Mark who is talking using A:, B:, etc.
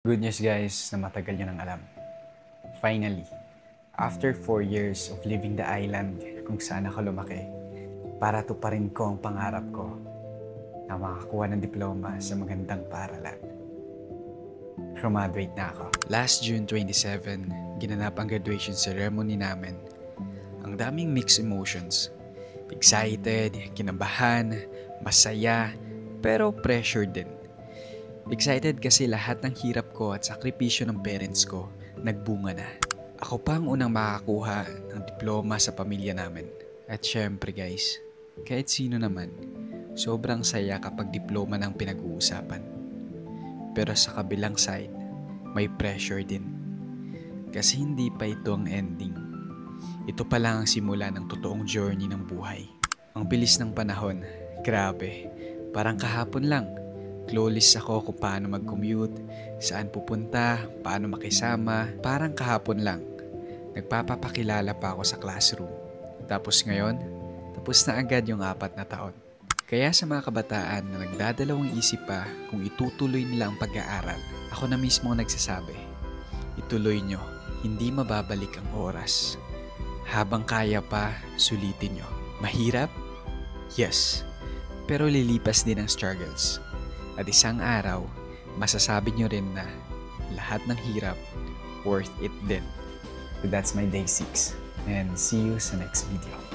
A: Good news guys na matagal nyo nang alam. Finally, after 4 years of living the island kung saan ako lumaki, para tuparin ko ang pangarap ko na makakuha ng diploma sa magandang paaralan. Graduate na ako. Last June 27, ginanap ang graduation ceremony namin. Ang daming mixed emotions. Excited, kinabahan, masaya, pero pressured din. Excited kasi lahat ng hirap ko at sakripisyo ng parents ko nagbunga na. Ako pa ang unang makakakuha ng diploma sa pamilya namin. At syempre guys, kahit sino naman, sobrang saya kapag diploma ng pinag-uusapan. Pero sa kabilang side, may pressure din. Kasi hindi pa ito ang ending. Ito pa lang ang simula ng totoong journey ng buhay. Ang bilis ng panahon, grabe, parang kahapon lang. Clueless ako kung paano mag-commute, saan pupunta, paano makisama. Parang kahapon lang, nagpapakilala pa ako sa classroom. Tapos ngayon, tapos na agad yung 4 na taon. Kaya sa mga kabataan na nagdadalawang isip pa kung itutuloy nila ang pag-aaral, ako na mismo ang nagsasabi, ituloy nyo, hindi mababalik ang oras. Habang kaya pa, sulitin nyo. Mahirap? Yes. Pero lilipas din ang struggles. At isang araw, masasabi nyo rin na lahat ng hirap, worth it din. That's my day 6. And see you sa next video.